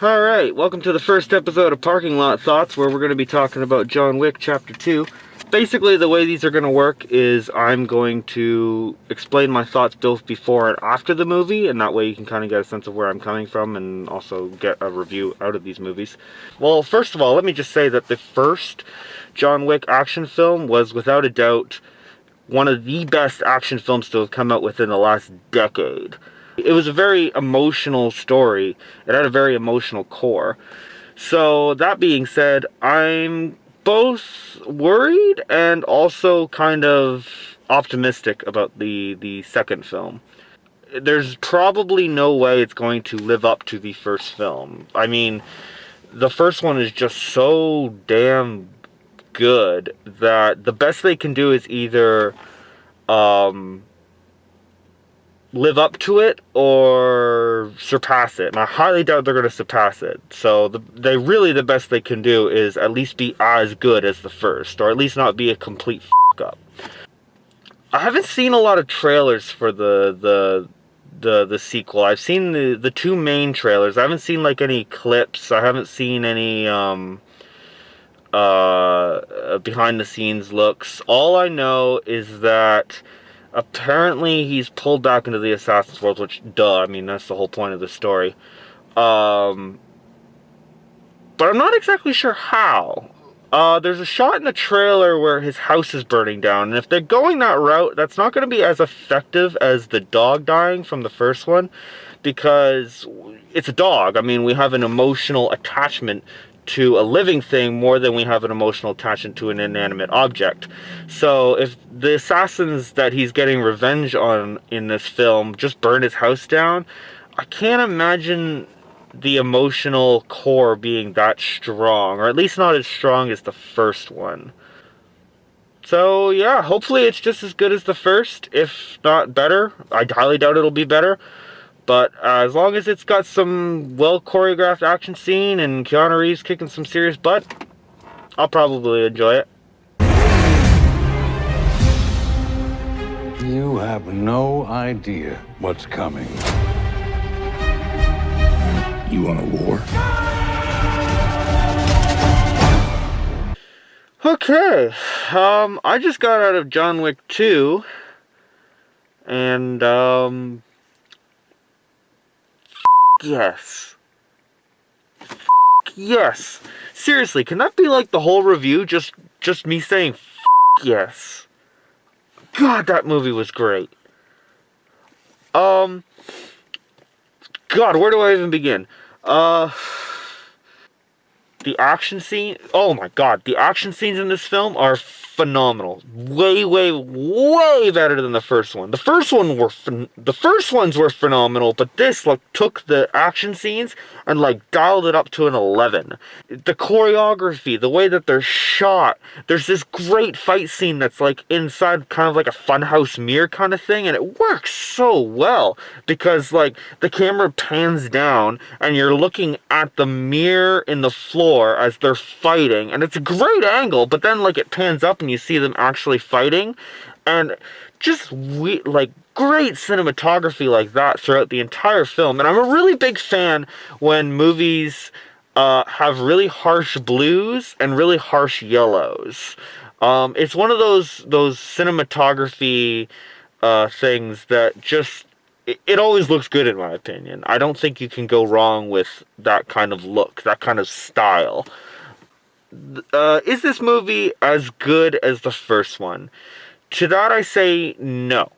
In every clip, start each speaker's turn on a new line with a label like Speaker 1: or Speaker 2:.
Speaker 1: Alright, welcome to the first episode of Parking Lot Thoughts, where we're going to be talking about John Wick Chapter 2. Basically, the way these are going to work is I'm going to explain my thoughts both before and after the movie, and that way you can kind of get a sense of where I'm coming from and also get a review out of these movies. Well, first of all, let me just say that the first John Wick action film was, without a doubt, one of the best action films to have come out within the last decade. It was a very emotional story. It had a very emotional core. So, that being said, I'm both worried and also kind of optimistic about the second film. There's probably no way it's going to live up to the first film. I mean, the first one is just so damn good that the best they can do is either live up to it or surpass it. And I highly doubt they're going to surpass it. So the best they can do is at least be as good as the first, or at least not be a complete f*** up. I haven't seen a lot of trailers for the sequel. I've seen the two main trailers. I haven't seen like any clips. I haven't seen any behind the scenes looks. All I know is that apparently he's pulled back into the Assassin's world, which, duh, I mean, that's the whole point of the story. But I'm not exactly sure how. There's a shot in the trailer where his house is burning down, and if they're going that route, that's not going to be as effective as the dog dying from the first one, because it's a dog. I mean, we have an emotional attachment to a living thing more than we have an emotional attachment to an inanimate object. So if the assassins that he's getting revenge on in this film just burn his house down, I can't imagine the emotional core being that strong, or at least not as strong as the first one. So yeah, hopefully it's just as good as the first, if not better. I highly doubt it'll be better. But as long as it's got some well-choreographed action scene and Keanu Reeves kicking some serious butt, I'll probably enjoy it.
Speaker 2: You have no idea what's coming. You want a war?
Speaker 1: Okay, I just got out of John Wick 2, and, yes. Yes. Seriously, can that be like the whole review? Just me saying yes. God, that movie was great. God, where do I even begin? The action scene, oh my god, the action scenes in this film are phenomenal. Way, way, way better than the first one. The first ones were phenomenal, but this took the action scenes and dialed it up to an 11. The choreography, the way that they're shot, there's this great fight scene that's inside kind of like a funhouse mirror kind of thing, and it works so well because the camera pans down and you're looking at the mirror in the floor as they're fighting, and it's a great angle, but then it pans up and you see them actually fighting, and just great cinematography like that throughout the entire film. And I'm a really big fan when movies have really harsh blues and really harsh yellows. It's one of those cinematography things that just it always looks good, in my opinion. I don't think you can go wrong with that kind of look, that kind of style. Is this movie as good as the first one? To that I say no.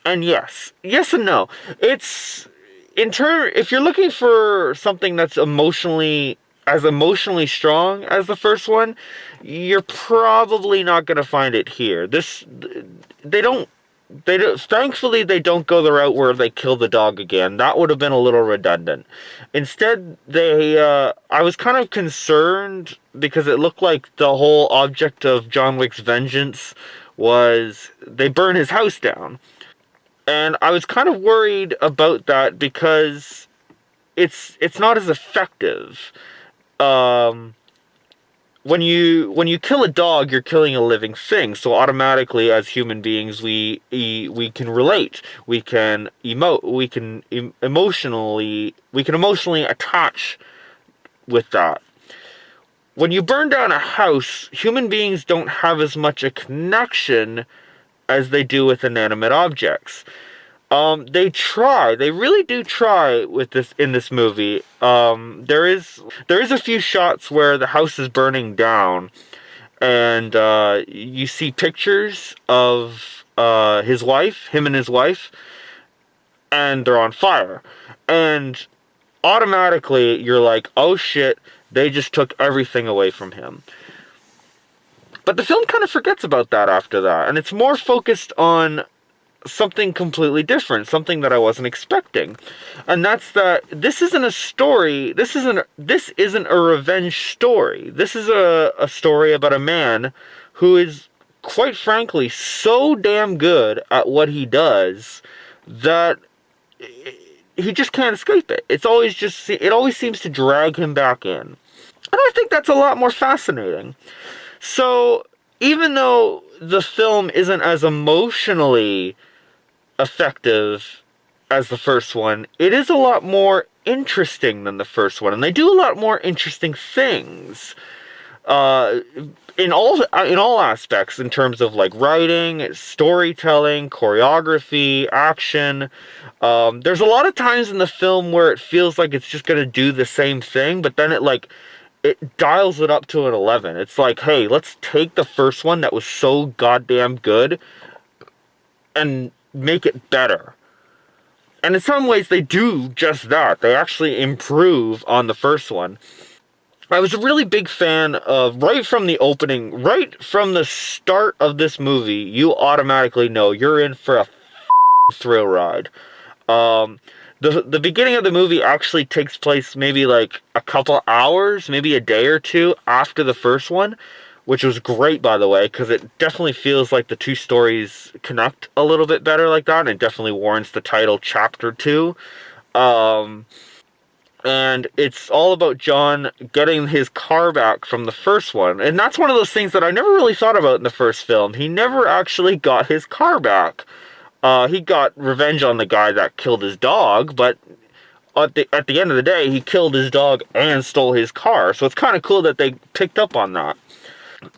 Speaker 1: And yes. Yes and no. It's, if you're looking for something that's emotionally strong as the first one, you're probably not going to find it here. Thankfully, they don't go the route where they kill the dog again. That would have been a little redundant. Instead, I was kind of concerned because it looked like the whole object of John Wick's vengeance was they burn his house down. And I was kind of worried about that because it's not as effective. when you kill a dog, you're killing a living thing. So automatically, as human beings, we can relate. We can emote. We can emotionally attach with that. When you burn down a house, human beings don't have as much a connection as they do with inanimate objects. They really do try with this in this movie. There is a few shots where the house is burning down, and you see pictures of him and his wife, and they're on fire, and automatically you're like, oh shit, they just took everything away from him. But the film kind of forgets about that after that, and it's more focused on something completely different, something that I wasn't expecting. And that's that this isn't a story, this isn't a revenge story. This is a story about a man who is, quite frankly, so damn good at what he does that he just can't escape it. It always seems to drag him back in. And I think that's a lot more fascinating. So, even though the film isn't as emotionally effective as the first one, it is a lot more interesting than the first one, and they do a lot more interesting things in all aspects, in terms of like writing, storytelling, choreography, action. There's a lot of times in the film where it feels like it's just gonna do the same thing, but then it dials it up to an 11. It's like, hey, let's take the first one that was so goddamn good and make it better. And in some ways, they do just that. They actually improve on the first one. I was a really big fan of, right from the opening, right from the start of this movie, you automatically know you're in for a thrill ride. The beginning of the movie actually takes place maybe like a couple hours, maybe a day or two after the first one, which was great, by the way, because it definitely feels like the two stories connect a little bit better like that, and it definitely warrants the title Chapter 2. And it's all about John getting his car back from the first one. And that's one of those things that I never really thought about in the first film. He never actually got his car back. He got revenge on the guy that killed his dog, but at the end of the day, he killed his dog and stole his car. So it's kind of cool that they picked up on that.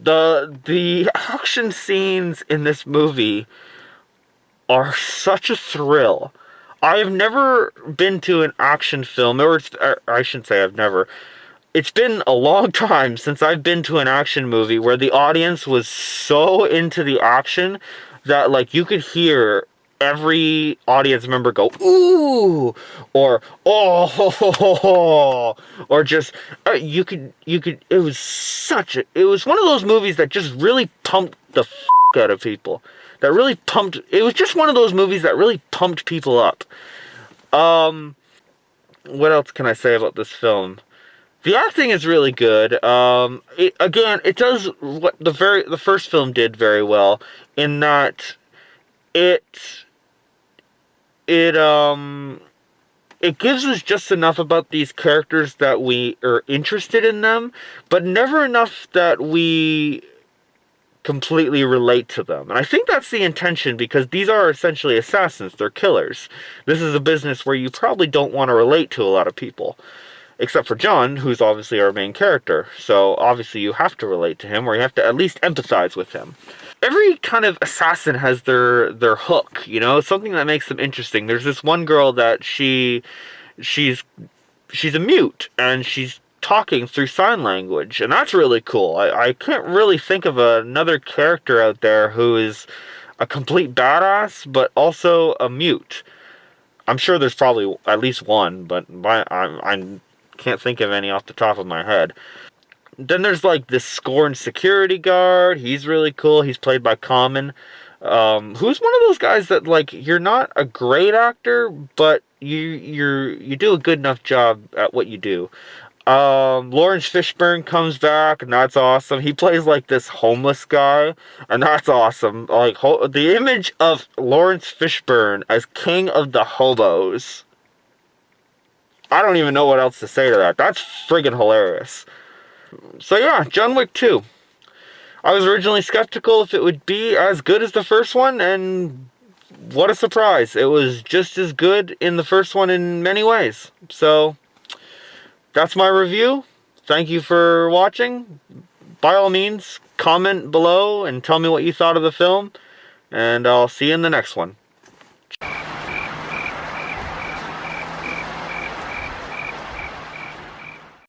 Speaker 1: The action scenes in this movie are such a thrill. I have never been to an action film, or I shouldn't say I've never. It's been a long time since I've been to an action movie where the audience was so into the action that, like, you could hear every audience member go, ooh, or, oh, ho, ho, ho, ho, or just, it was one of those movies that just really pumped the out of people. It was just one of those movies that really pumped people up. What else can I say about this film? The acting is really good. It does what the first film did very well, in that it gives us just enough about these characters that we are interested in them, but never enough that we completely relate to them. And I think that's the intention, because these are essentially assassins. They're killers. This is a business where you probably don't want to relate to a lot of people. Except for John, who's obviously our main character. So obviously you have to relate to him, or you have to at least empathize with him. Every kind of assassin has their hook, you know, something that makes them interesting. There's this one girl that she's a mute, and she's talking through sign language, and that's really cool. I can't really think of another character out there who is a complete badass, but also a mute. I'm sure there's probably at least one, but I can't think of any off the top of my head. Then there's like this scorned security guard. He's really cool. He's played by Common, who's one of those guys that, like, you're not a great actor, but you do a good enough job at what you do. Lawrence Fishburne comes back, and that's awesome. He plays like this homeless guy, and that's awesome. Like, the image of Lawrence Fishburne as king of the hobos, I don't even know what else to say to that. That's friggin' hilarious. So yeah, John Wick 2. I was originally skeptical if it would be as good as the first one, and what a surprise. It was just as good in the first one in many ways. So, that's my review. Thank you for watching. By all means, comment below and tell me what you thought of the film, and I'll see you in the next one.